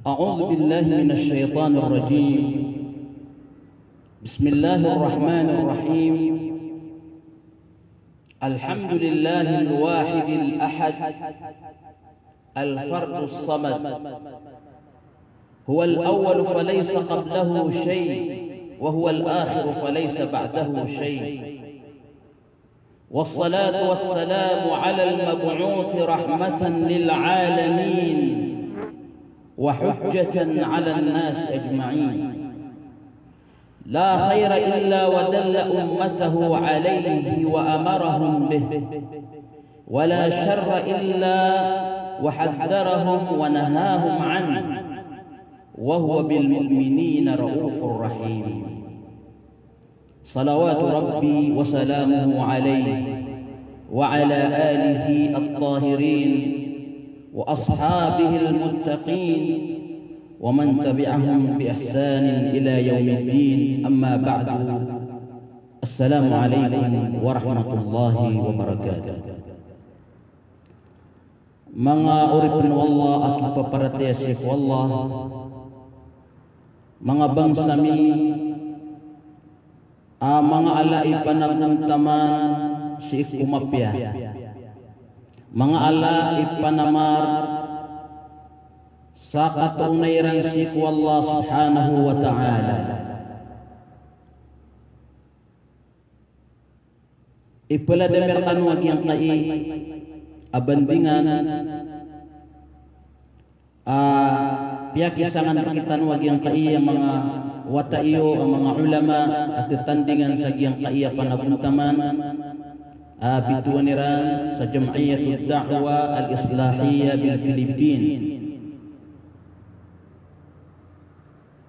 أعوذ بالله من الشيطان الرجيم. بسم الله الرحمن الرحيم. الحمد لله الواحد الأحد الفرد الصمد، هو الأول فليس قبله شيء، وهو الآخر فليس بعده شيء، والصلاة والسلام على المبعوث رحمة للعالمين وحجة على الناس أجمعين. لا خير إلا ودل أمته عليه وأمرهم به، ولا شر إلا وحذرهم ونهاهم عنه، وهو بالمؤمنين رؤوف رحيم. صلوات ربي وسلامه عليه وعلى آله الطاهرين وأصحابه المتقين ومن تبعهم بإحسان إلى يوم الدين. أما بعد، السلام عليكم ورحمة الله وبركاته. Mga uripin wallah at ipaparatesik wallah, mga bangsami, mga alai panagmuntaman si kumapya, mga alai panamar sa katunayran si Allah subhanahu wa ta'ala. Ipaladamir kanwag yang kai abandingan piyakisangan pakitan wag yang kai mga wataiyo ang mga ulama at tandingan sa giyang kai panabuntaman bituaniran sa Jam'iyatud Da'wa Al-Islahiyya bil Philippines.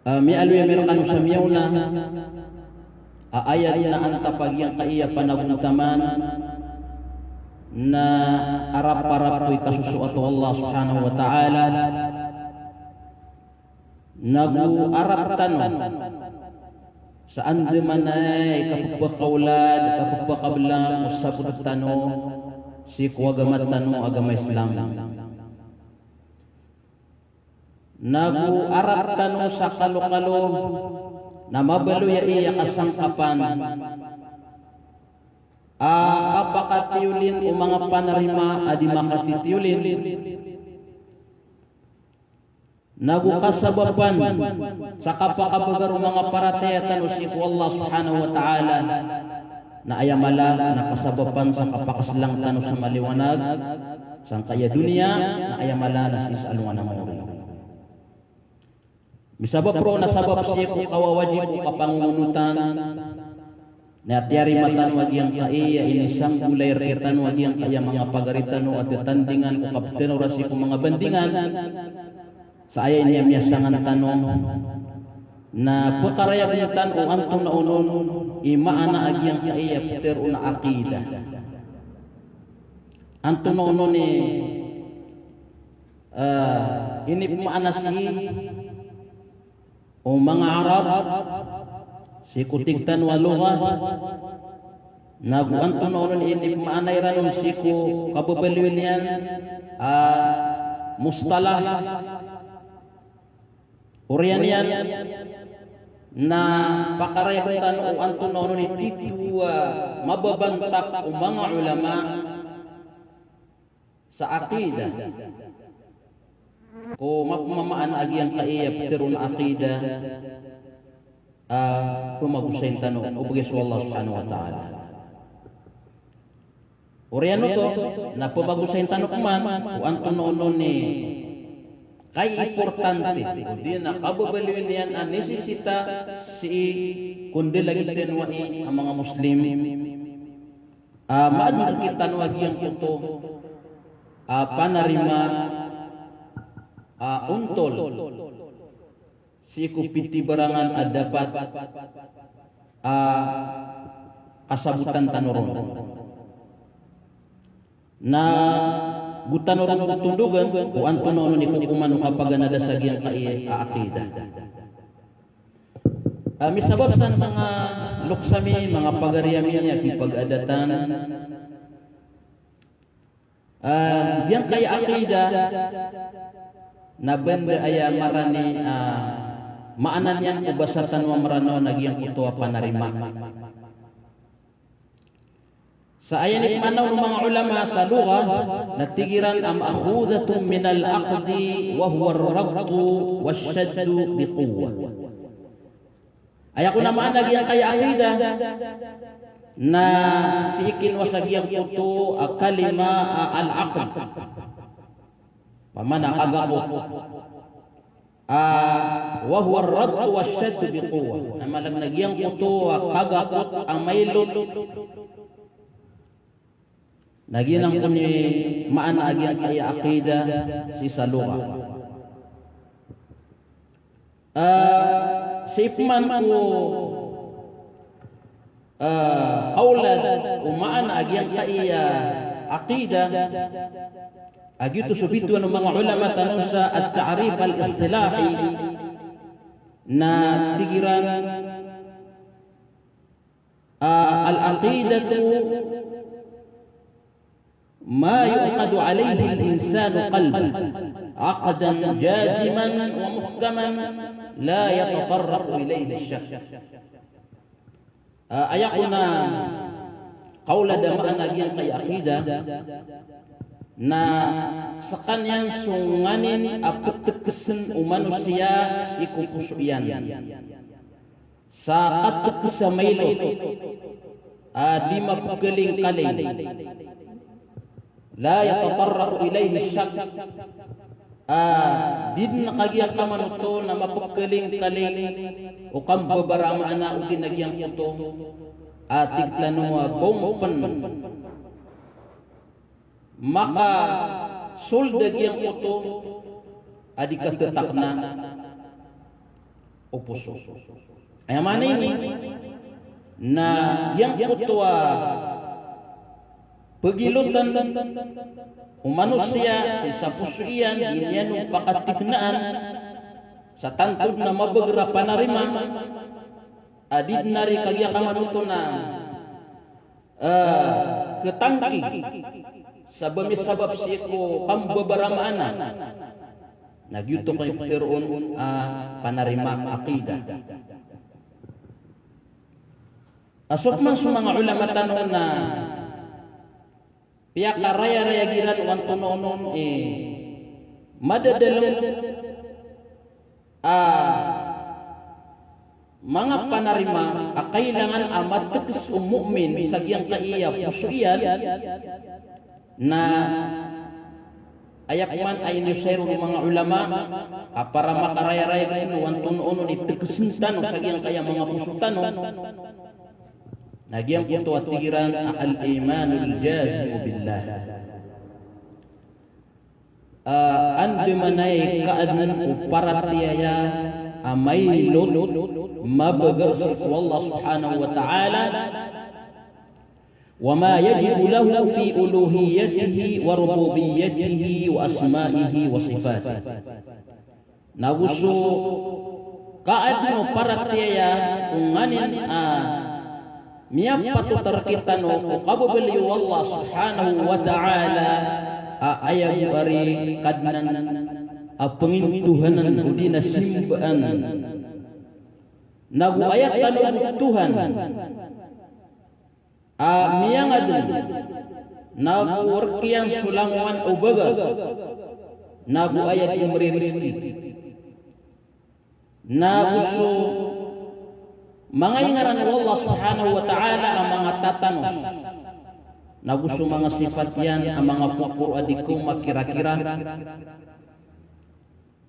May alwi meron sa miyaw na aayat na ang tapag yang kaiya panabuntaman na arap-arap ko'y kasusuato Allah subhanahu wa ta'ala, nagu-arap tanong saan di man ay kapagpakaulad, kapagpakablang usapot tanong si kuwagamat tanong agama Islam. Nagu-arap tanong sa kalokalo na mabaluya iya kasangkapan kapakatiulin o mga panarima adi makatitiulin, nagukasabapan sa kapakabagar o mga paratayatan o si Allah subhanahu wa ta'ala na ayamala nakasabapan sa kapakaslang tano sa maliwanag sa kaya dunia na ayamala na si salungan ng uri. Misabab pro na sabab siya kung kawawajib o kapangunutan na tiyari matan wag yang kaiya inisang gulay retan wag yang kaya mga pagaritan o at tandingan o kapten o rasi kung mga bandingan sa ayay niya miyasangan tanong na pakarayabutan o antong na unon imaana ag yang kaiya puter o na akida antong na unon ini pumaana si o mga Arab si kutigtan waluha naguanto noon ini maanay ranon si ku kababaliwin yan mustalah urian yan na pakarayabutan o anto noon ititu mababantak o mga ulama sa akida o mapamaan agyang kaiya pero na akida pumagusayin tanong ubagis Allah subhanahu wa ta'ala. Oriano to na pumagusayin tanong kuman o anto noon ni kay importante di na kababaliwin yan ang nesesita si kundi lagi din ang mga Muslim maadman kita nuwag yung kuto panarima untol si kupiti barangan dapat kasabutan tanoron na gutanoron tundugan o anto noon ni kukuman kapag nadasag yung akida. Misabab sa mga luksami, mga pagariyami niya kipag-adatan yang kaya akida na benda aya marani maanan yan ubasatan wa marano nagyang kutuwa panarima. Sa ayan ipmanaw ng mga ulama sa lugha natigiran ang ma'khudatun min al-aqdi wa huwa ar-raqdu wash-shaddu biquwwa. Aya ko naman nagyang kaya aqida na sikin wasagyang kuto kalima al-aqd. Pamana kagabot. Wa huwa ar-radd wash-shadd biquwwa. Amalang nagyang kuto kagabot ang mailot. Naginang ko ni maana agyang kaya aqida si saluha. Sipman ko kaulad umaan agyang kaya aqida agito subitu ng mga ulama tanong sa at-ta'rif al-istilahi na tigiran al-aqidatu ma yuqadu alayhi al-insanu qalban aqdan jaziman wa muhkaman la yatatarraqu ilayhi ash-shakk. Ayakuna kaula damaan agyang kay aqida na sa kanyang sunganin apetekesen umanusia si kupusuyan sa katek sa mailot di mapagaling-kaling la yatatarraqu ilayhi ash-shakk din nakagiyak kaman ito na mapagkaling-kaling o kambabaramaan na o ginagiyang ito tigtanong bongpan maka soldagyang ito adi katetak na o puso. Ay manay ni na yang ito pagilutan manusia sa pusuian inyan pakatignaan sa tantod na mabagra panarima adid nari kagyakaman ito na ketangki sa bamisabab siya ko kambabaramana nagyuto kay pagkaroon panarima aqida. Asok man sa mga ulama tanong na pihak raya-raya giran wan tunonon madadalong mga panarima kailangan amateges mu'min sa giyang kaiya pusuian na ayak man ay nisero ng mga ulama para makaraya-raya giran wan tunonon itegesintan sa giyang kaya mga pusutan nagyang ito at tigiran al-imanul jazim billah. Andi manay kaanan uparatiyaya amay lulot mabagar sa Allah subhanahu wa ta'ala wa ma yajibu lahu fi uluhiyatihi wa rububiyyatihi wa asma'ihi wa sifatihi. Naguso kaadno paratiyaya unganin miyap patutar kita no kababaliw Allah subhanahu wa ta'ala ayag ari kadnan pengintuhanan udina simbaan nagu ayat tanong Tuhan miyangadun nagu warkian sulangan ubaga nagu ayat yang beri rizki nagu so mga ingaran ng Allah subhanahu wa ta'ala ang mga tatanos na gusto mga sifat yan ang mga pupuro adikong makira-kira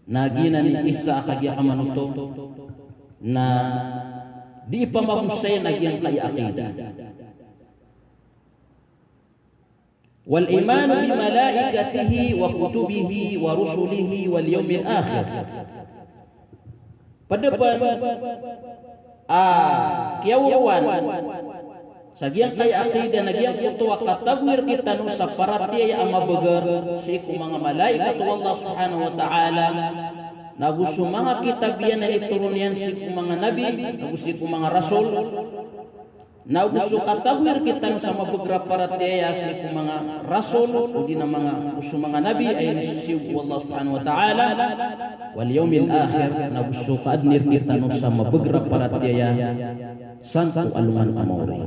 na ginan isa kagyakaman ito na di ipamabusay na giyang kaya akida. Wal imanu bi malaikatihi wa kutubihi wa rusulihi wal yawmil akhir. Padapan kiyawan sa giyang kaya akida na giyang kutuwa katagwir kita no sa paratiya ang mabagar sa ikong mga malaikat Allah subhanahu wa ta'ala na gusto mga kitabiyan na ituron yan sa ikong mga nabi na gusto ikong mga rasul na gusto katawir kita no sama beberapa rataya si mga rasul o di na mga gusto mga nabi ay nasusiw Allah subhanahu wa ta'ala wal yawmil akhir na gusto kaadnir kita no sama beberapa rataya santo aluman amore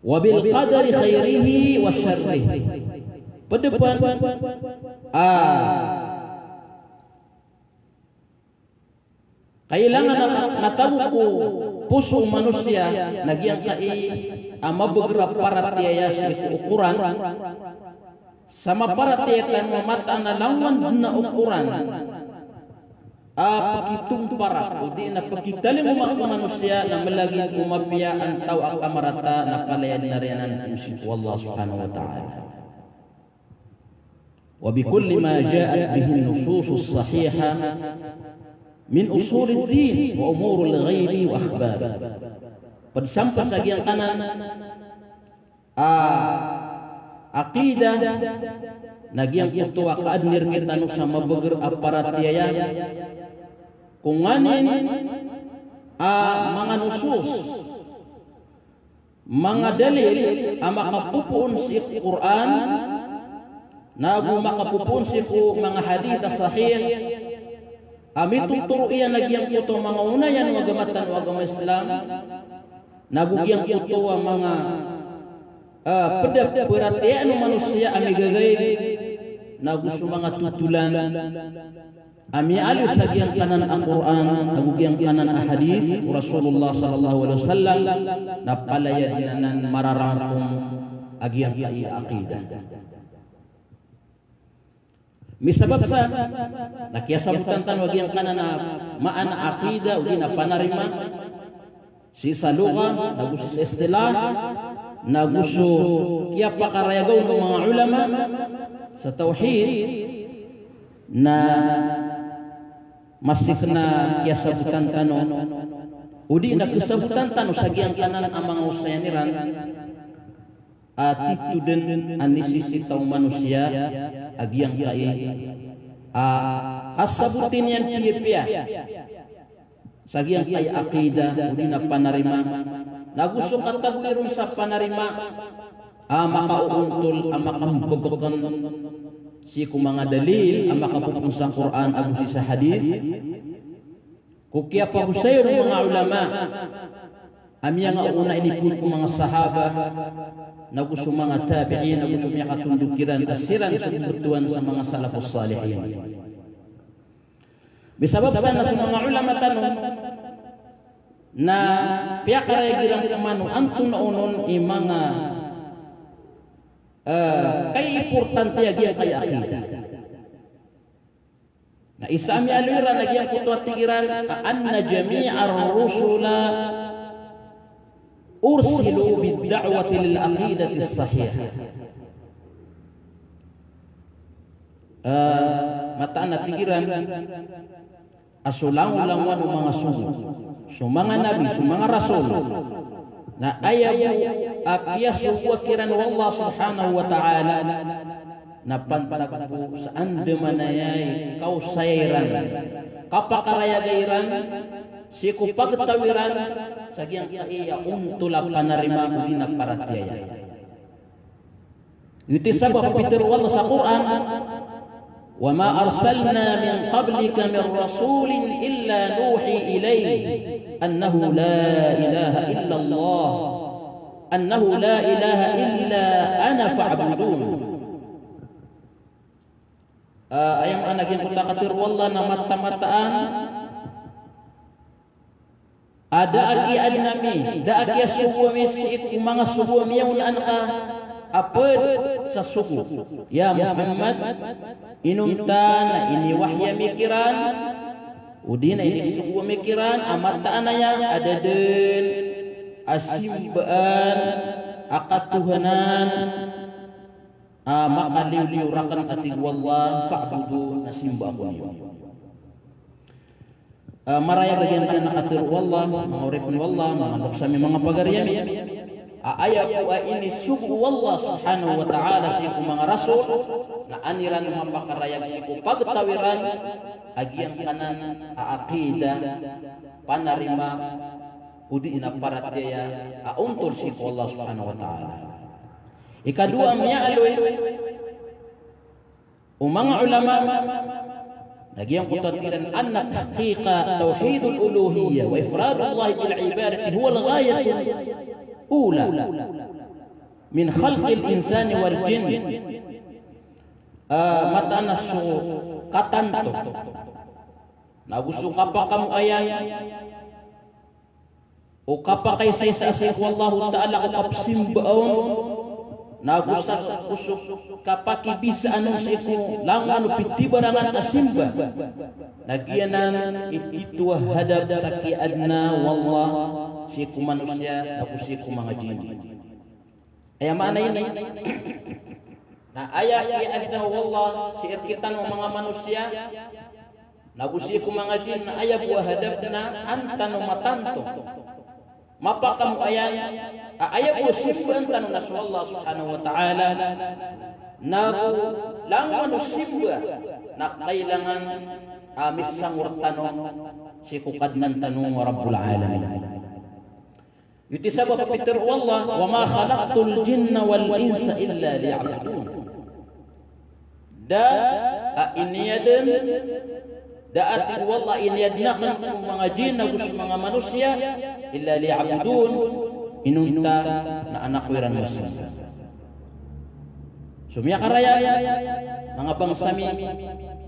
wa bil qadari khairihi wa syarrihi pedepan kailangan natabu ko puso manusia nagyang kai mabagrap para tiaya si ukuran sama para tiatan mamata na lawan na ukuran pakitung para di na pakitali mo manusia na malagi umapya ang tao ang kamarata na palayan na riyanan si Allah subhanahu wa ta'ala wa bikulli ma ja'at bihi an-nusus as-sahiha min usul ad-din wa umur al-ghaibi wa akhbar. Pagsampa sa giyang kanan aqidah nagyang kutuwa kaadnir kita no sa mabager aparatiyaya kung nganin mga nusus mga dalil makapupuon si Quran na makapupuon si mga hadith sahih ami tuturo iyan nagyang kuto mga unayan o agamatan o agama Islam nagugyang kuto ang mga pedap perhatian manusia ami gagay na gusto mga tutulan ami alis nagyang kanan ang Quran nagugyang kanan ang hadith Rasulullah sallallahu alaihi wasallam na palayan inanan mararangkong agyang kai-aqidah. Misabab sa nakiyasabutan tan wag yang kana na maana aqida ug na panarima si saluga naguso sa istilah naguso kiya pakarayagaw ng mga ulama sa tauhid na masik na kiyasabutan tano udi na kisabutan tano sa giyang kanan ang mga usayaniran atituden anisisitaw manusia agyang kai kasabutin yan piya sa agyang kai aqida udi na panarima nagusto katagwiron sa panarima makauuntol makambabakan si mga dalil makapupun sa Quran agusi sa hadith kukya pabusayo ng mga ulama amya nga una inipun ko mga sahaba na gusto mga tabi'in na gusto mga katundukiran asiran subutuan sa mga salafus salihin bisabab sana sa mga ulama tanong na piyakaray girang kumano antun na unon mga kay importante agyan kay akida na isami alwira nagyang kutuat tigiran anna jami'ar rusula ursilu bid-da'wati lil-aqidati as-sahihah mataan na tigiran asulang-ulangan ng mga sugo so mga nabi, so mga rasul na ayaw akiyasuwakiran wallah subhanahu wa ta'ala na pantagpo sa andamanayay kausayran kapakarayagayran siku pagtawiran sa giyang iya untula panarima udi na paratiyaya iti sabab Peter wallah sa Quran wa ma arsalna min qablika min rasulin illa nuhi ilayhi annahu la ilaha illa Allah annahu la ilaha illa ana fa'budun ayam anak yang kutakatir wallah na mata-mataan ada akian nami da akia subuami siit mga subuami yaun anka apad sa suku ya Muhammad inuntan na ini wahya mikiran udina ini suku mikiran amataan ya ada den asimbaan akatuhanan makaliw-liwrakan ating wallah fa'budu nasimba ko niyo maraya bagian kana nakatir wallah mga uripin wallah mga nuksami mga pagaryami ayaw wa ini sugu wallah subhanahu wa ta'ala siku mga rasul na aniran mapakarayag siku pagtawiran agyang kanan aqida panarima udi inaparat dia auntol si Allah subhanahu wa ta'ala. Ikadua miya aloy mga ulama nagyang kutatiran anna tahqiqa tauhidul uluhiyya wa ifradullah bil ibadati huwa al-ghayatu ula min khalqil insani wal jin. Matanas so katanto nagusto ka pa kam ayan o kapakay sa isa-isa ko Allah ta'ala o kapsimbaon nagusak usok kapakibisa anong siku lang ano pitibarangan na simba nagyanan ititwa hadab sa kiadna wallah siku manusia ako siku mga jin. Ay mana yun na aya kiadna wallah si irkitan ng mga manusia nagusi ko mga jin na aya buah hadab na antano matanto mapakam ayan aya po simba antano na sa Allah subhanahu wa ta'ala nagu lang ano simba na kailangan amis sangur tanong si kukadnan tanong wa rabbul alamin. Yuti sabab Peter wallah wa ma khalaqtul jinna wal insa illa liya'budun. Da iniyadan daati wallah iniyadnakan mga jin na gusto mga manusia illa liya'budun inunta na anak wiran muslim. Sumya karaya mga bangsami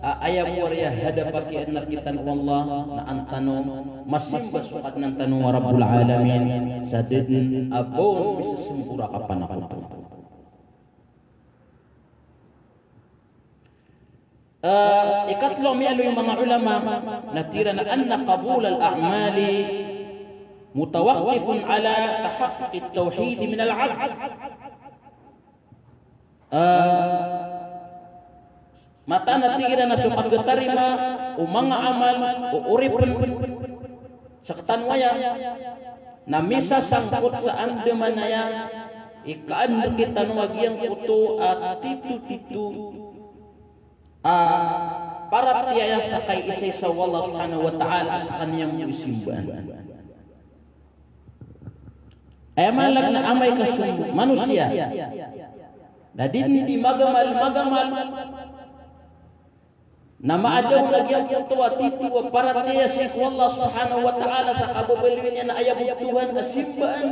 aya warya hadapaki anak kita wallah na antano masimba sukat ng tanong wa rabbul alamin sa din abon bisa sempura kapan. Ikatlo miyalo yung mga ulama natira na anna qabul al-a'mali mutawaqqifun ala tahaqquq at-tauhid min al-'abd. Mata natira na sa pagtarima o mga amal o uripon sa katanwaya na misa sangkot sa andamanaya ikaan kita nuwagyang kuto at titu-titu para tiyaya sa kay isay sa Allah subhanahu wa ta'ala sa kaniyang isimbahan. Ay malag na amay kasung manusia na di magamal na maadaw nagyang kutuwa tituwa para tiyaya sa Allah subhanahu wa ta'ala sa kababaliwin niya na ayabutuhan na simbahan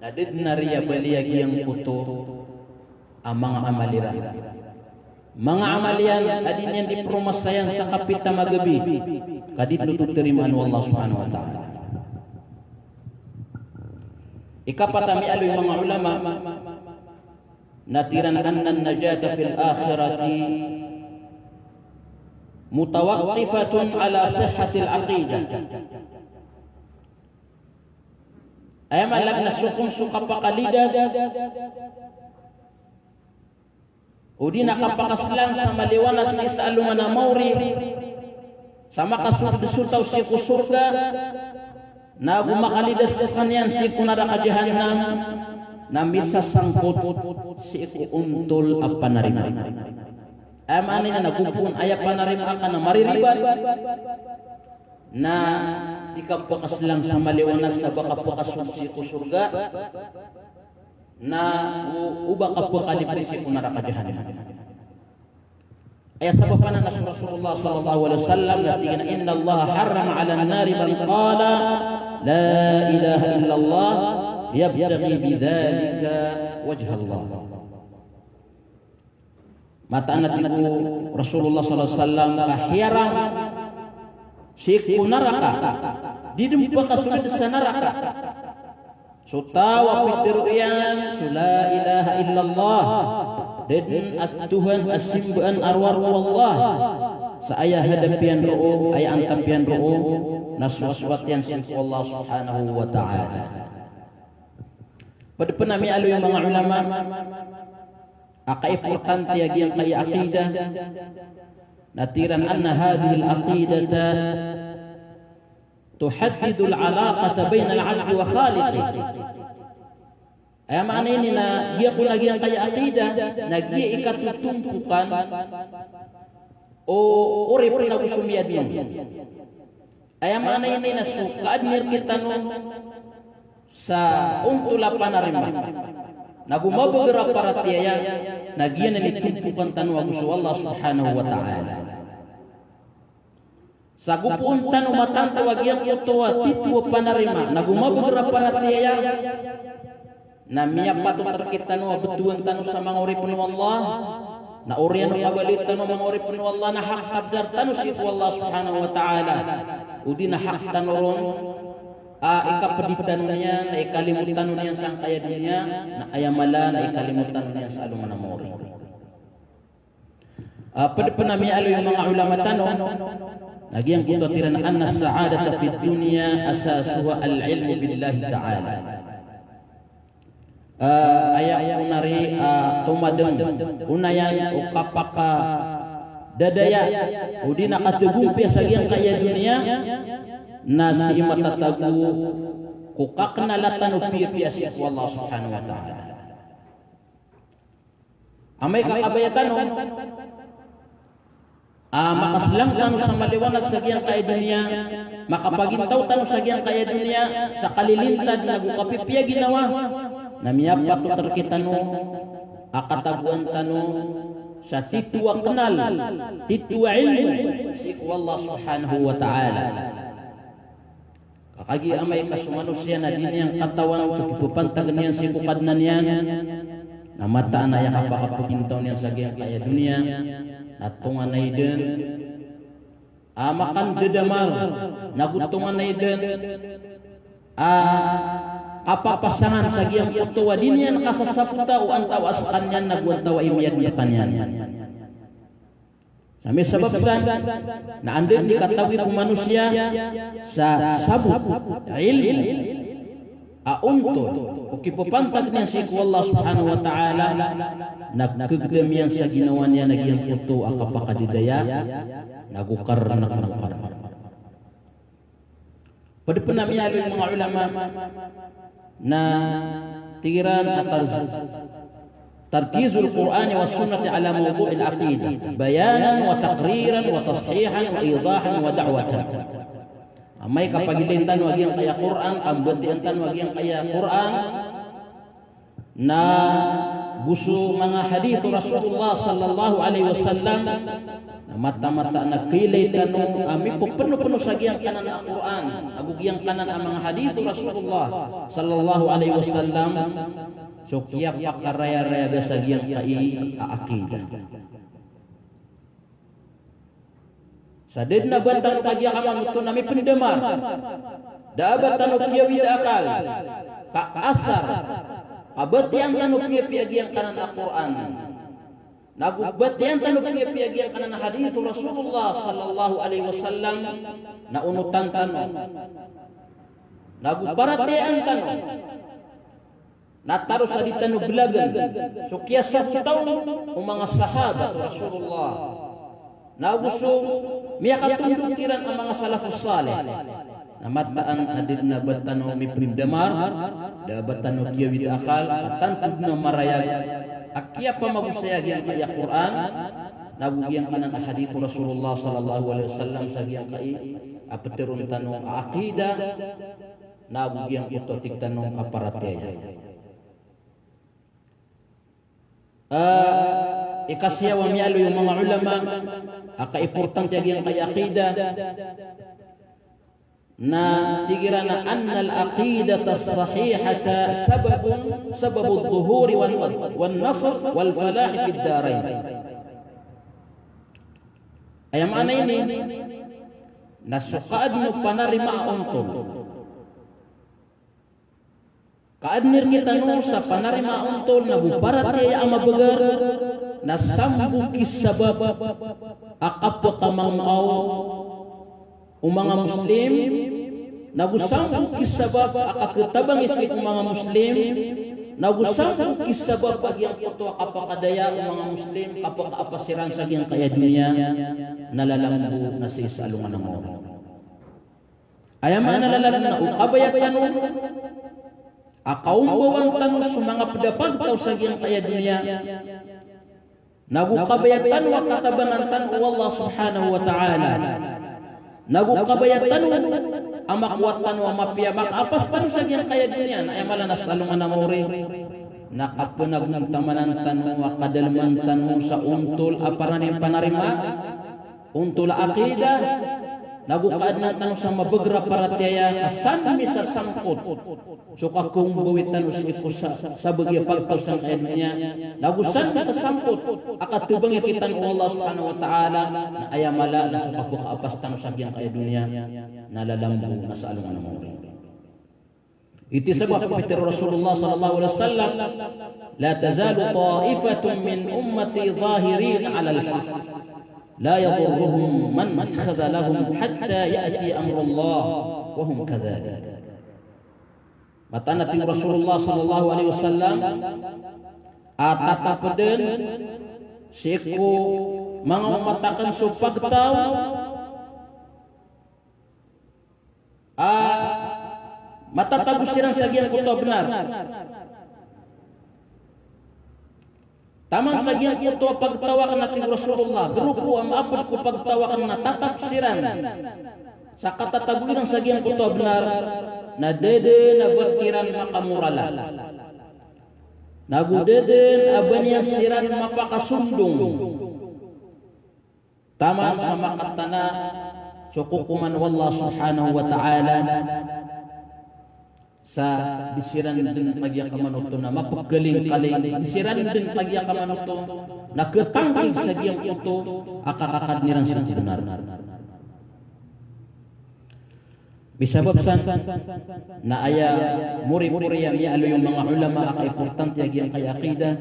na na riya baliyag kuto ang mga amalira. Mga amalian adin yang dipromasayan sa kapita magabi kadid tuturiman wallah subhanahu wa ta'ala. Ikapatami aloy mga ulama natiran anna najata fil akhirati mutawaqqifatun ala sihhatil aqidah. Ay malag na suka pakalidas o di nakapakaslang sa maliwanag sa isalungan na mauri sa makasutaw si kusurga na bumakalidas sa kanyan si kunaraka jahannam na misasangkot si ikuuntol ang panarima. Ay maanay na nagupun aya panarima ka na mariribat na di ka pakaslang sa maliwanag sa baka pakasut si kusurga na uba kapakalipisi kung narakajahan. Ay sabab na Rasulullah sallallahu alaihi wasallam natingin inna Allah harrama 'ala an-nari man qala la ilaha illallah yabtaghi bidzalika wajha Allah. Mata natiku Rasulullah sallallahu alaihi wasallam kahirang siku neraka didempa kasunod sa neraka. Sutawa pitiruyan la ilaha illallah dan at Tuhan asimban arwar wallah sa aya hadapian roo aya antampian roo naswaswat yan sin Allah subhanahu wa ta'ala. Pada penami alo yung mga ulama akaimportante agi ang kaya aqidah natiran anna hadhihi al-aqidata tuhaddidu al-alaqata baina al-'abdi wa khaliqih. Ay maana ini na giya ko lagi ang kaya aqidah nagi ikatutumpukan o uri na gusumiyad mo Ayam anay ni nasukaan nir kita no sa untula panarima. Nagumabagara para tiyaya nagiyan ni tumpukan tanu agus Allah subhanahu wa ta'ala. Sa gupun tanu matanto agiyan kutuwa tituwa panarima nagumabagara para tiyaya na miya pato terkita no abetuan tanu sa mga uripun Allah na oriano kabalit tanu mga uripun Allah na hak kabdar tanu si Allah subhanahu wa ta'ala udi na hak tanu ron ikapeditan niya na ikalimutan niya sang kaya dunia na ayamala na ikalimutan niya sa alungan ng mori. Pada penami alo yung mga ulama tanong nagyang kutatiran anna sa'adata fi dunya asasuha al-ilmu billahi ta'ala. Ayak unari tumadeng unayan ukapaka dadaya udina kategumpi sagyang kaya dunia nasi matatagu kukakna latan upi-upi asik Allah subhanahu wa ta'ala. Amay kakabayatan no makaslang tanu sa maliwanag sa giyang kaya dunia makapagintaw tanu sa giyang kaya dunia sa kalilintad nagukapipya ginawa na miyapat terkita no akataguan tanu sa tituwa kenal tituwa ilmu si Allah subhanahu wa ta'ala. Kakagi amay kasumanusia na din yang katawan sa kipupantag niyan si kukadnan niyan na mataan na yakapakapagintaw niyan sa giyang kaya dunia natungan na idin makan dedamar nagutungan na idin kapapasangan sa giyang kutuwa din yan kasasapta o antawas kanyan nagwantawa imiyad niya kanyan Sami sebab na andin dikatawi ku manusia sa sabut ilmu untul ukipapantag niya si Allah subhanahu wa ta'ala nagkagdam yan sa ginawa niya nagyang puto akapakadidaya nagukar na kanakar pada penamiyalo yung mga ulama na tigiran at تركيز القرآن والسنة على موضوع العقيدة بيانا وتقريرا وتصحيحا وإيضاحا ودعوة أما يكفاجلين تان وجين قيا قرآن أم بدين تان وجين قيا قرآن نا busu mga hadith Rasulullah sallallahu alaihi wasallam mata-mata nakilay tanong ami po penuh sagiang kanan ang Quran agugyang kanan ang mga hadith Rasulullah sallallahu alaihi wasallam so kiya pakaraya-raya ga sagiang kai akidah sadid na batan kagiang amang ito nami pendemar daabatan kiya widakal ka asar abatian tanu piya-piya kanan Al-Quran nagubatian tanu piya-piya kanan hadis Rasulullah sallallahu alaihi wasallam na unutan tanu naguparatian tanu nataro sa di tanu belagan so kiasa taw ang mga sahabat Rasulullah naguso miyakatundok kiran ang mga salafus salih namataan adid na batano mi prindamar da batano kiya wid akal atan tudna marayag akya pa magusayag yang kaya Quran nagugyang kanan hadis Rasulullah sallallahu alaihi wasallam sa giyang kai apeterun tanong aqida nagugyang ito tigtanong kaparataya ikasya wa miyalo yung mga ulama aka-importante yang kay aqida na tigirana anna al-aqidah as-sahihata sababu adh-dhuhur wan nasr wal falah fi ad-darain ay mana ini nasuqad no panarima untul kaadnir kita no sa panarima untul naguparat ya amabagar nasambu kisabab akap kamangau mga Muslim nagusambok kisabab akaketabang isip mga Muslim nagusambok kisabab bagyang ito kapakadaya mga Muslim kapakapasiran sa giyang kaya dunia nalalambo na sa isalungan ng oras ayaman nalalambo na ukabayat tanong akaumbawan tanong sa mga pedapagtaw sa giyang kaya dunia nagukabayat tanong katabanan tanong Allah subhanahu wa ta'ala nagukabayatan amakwatan wa mapia makapas kanu sagian kaya dunia na ayamala nasalungan na mori nakapunag ng tamanan tanu wa kadalman tanu sa untul aparanin panarima untul akida nagukaad ng tanu sa mabegra parataya asan mi sa sangkot suka kung buwit tanu sa bagya pagtos ng kaya dunia nagusan mi sa sangkot akatubang ikitan Allah subhanahu wa ta'ala na ayamala na suka ko kaapas tanu sagian kaya dunia nalalambu na sa alungan ng mori. Iti sebab kata Rasulullah sallallahu alaihi wasallam, la tazalu ta'ifatun min ummati zahirin 'ala al-haq. La yadurruhum man khadhalahum hatta ya'ti amrullah wa hum kadzalik. Matana ti Rasulullah sallallahu alaihi wasallam atatapaden siku mangumatakan supagtaw matatagos silang sagian kuto benar. Tamang sagian kuto pagtawakan natin Rasulullah. Grupo ang apod ko pagtawakan na tatapsiran. Sa katataguin ng sagian kuto benar, na dede na berkiran makamurala. Nagudeden abanya siran mapakasundong. Tamang sa makatana, sukukuman wallah subhanahu wa ta'ala, sa disiran din pagya kamanuto na mapagaling kaling disiran din pagya kamanuto na ketangking sa giyang ito akakakad nilang sa benar bisababsan na aya muri-muri yang alo yung mga ulama aka importante agiyang kay aqida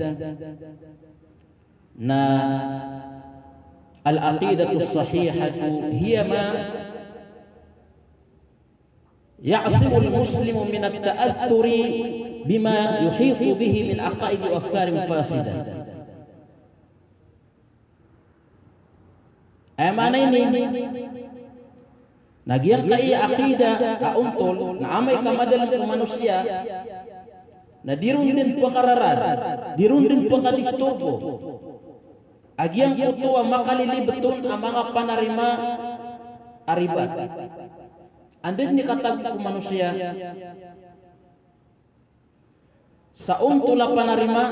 na al-aqidatu sahihatu hiya ma يعصم المسلم من التأثر بما يحيط به من عقائد وأفكار فاسدة. Mana ini? Nagiang kai akida kauntol na amay kamadalang ng manusia na dirundin po kararan, dirundin po kadisturbo. Agiang kutuwa makalilibeton ang mga panarima aribat. Andin ni katag ko manusia sa untula panarima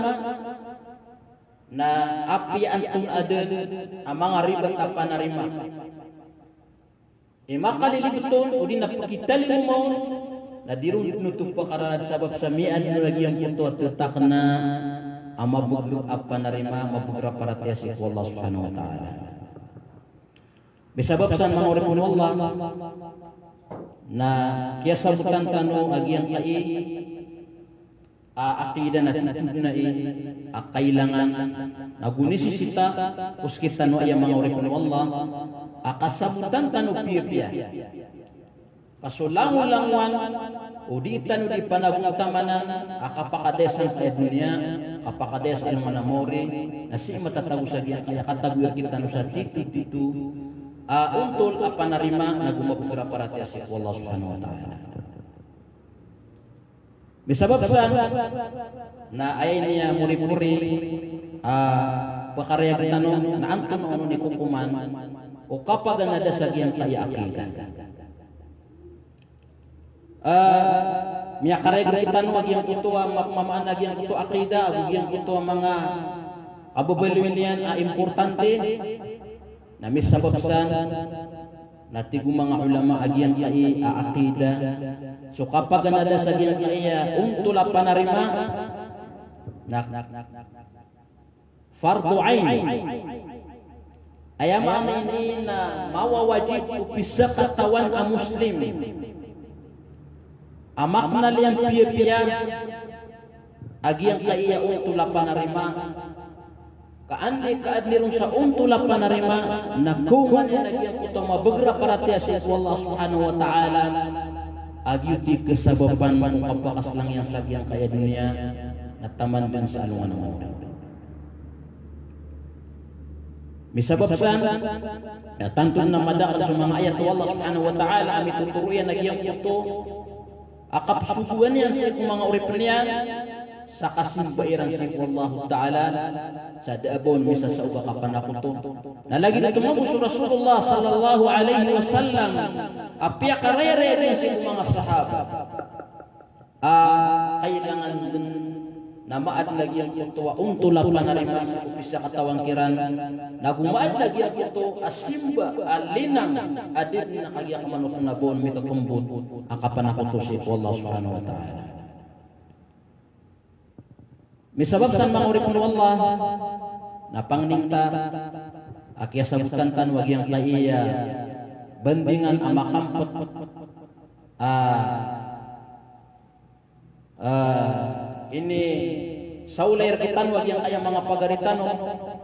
na api antun aden ang mga ribat na panarima makalilibeton o di napakitaling mo na dirun nutup pakararan sabab sa mian mo lagi ang punto at tetak na ang mabugrap ang panarima mabugrap para tiyasik Allah subhanahu wa ta'ala bisabab sa mga uripun Allah na kaya sabutan tanong agyang kai akida na titud na kailangan nagunisisita uskita no ay mga uripon ng Allah akasabutan tanong piya-piya kasulangulanguan o di itano di panagutamanan akapakadesan sa dunia kapakadesan ang manamori na si matatagos agyang kaya katagwir kita no sa titu untol apa narima na gumabugra para tiyasik Allah subhanahu wa ta'ala bisabab sa na ay niya muri-muri pakarayag tanong na anton ano ni kukuman o kapag nada sa giyang kaya akida miya karayag tanong agyang ito mamaan agyang ito akida agyang ito mga kababaliwin niyan importante na misababsan natigo mga ulama agyan kai akida so kapag nada sa agyan kai untula panarima fardu ain ayaman ini na mawawajib upisa katawan ang muslim amak na liyang piya-piya agyan kai untula panarima kaadlirong sa untula panarima nakuman na nagyang ito mabagra para tiyasik Allah subhanahu wa ta'ala agyuti kesababan mong kapakas lang yang sagyang kaya dunia na taman din sa alungan ng mundo misababsan na tantun na madakal sa mga ayat Allah subhanahu wa ta'ala ami tuturuyan nagyang ito akapsuguan yan sa mga uripin yan sa kasimbairan si Allah Ta'ala sa daabon misa sa uga kapanakuto nalagi na tumabos Rasulullah sallallahu alaihi wasallam apya karere din sa mga sahaba kailangan din na maad lagi ang kuto untula panarima sa upisa katawang kiran nagumaad lagi ang kuto asimba alinang adin na kagya kamanot na bon mi kakumbot ang kapanakuto si Allah subhanahu wa ta'ala misabab sa mga urip ng Allah na pangningta akya sabutan tan wag yang laiya bandingan ang makampot ini saulayar kitan wag yang kaya mga pagaritano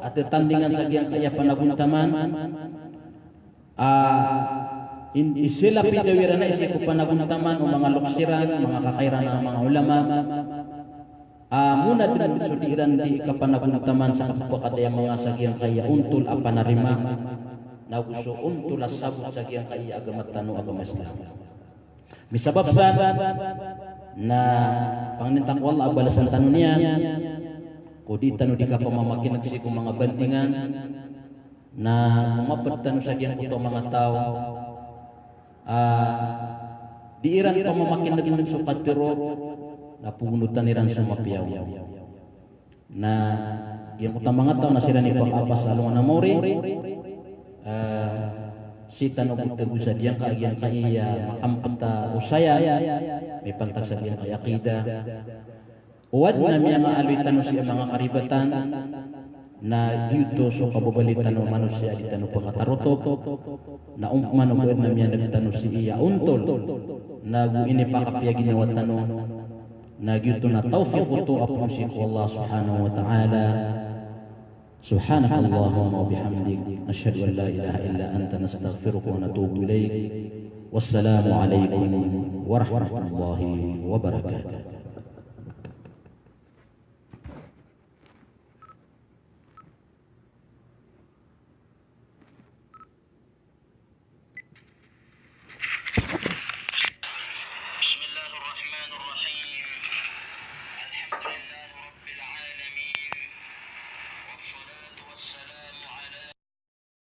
at tandingan sa giyang kaya panaguntaman sila pidawira na isip ko panaguntaman o mga luksiran, mga kakairan ng mga ulama muna din sudiran di kapanaguntaman sa kapakadaya mga sa giyang kaya untul a panarima na gusto untul a sabot sa giyang kaya agamatano agamasla misabab sa na pangnintang wala balasan tanong niya kudi tanong di ka pamamakin nagsi kong mga bantingan na kumapad sa giyang ito mga tao di iran pamamakin naging nagsukat tiro na punutan niran sumapiyaw na giyang utang mga tao na sila ni pag-apas alungan na mori si tanong butago sa diyang kaagyan kaya makampata usaya may pantag sa diyang kaya akida uwad na miya maaloy tanong siya mga karibatan na dito so kababalitan o manusia di tanong pagkatarotok na umano buwan na miya nagtanong si iya untol na guini pa kapya ginawa tanong na dito na tawfiq ito apong si Allah subhanahu wa ta'ala سبحانك اللهم وبحمدك نشهد أن لا إله إلا أنت نستغفرك ونتوب إليك والسلام عليكم ورحمة الله وبركاته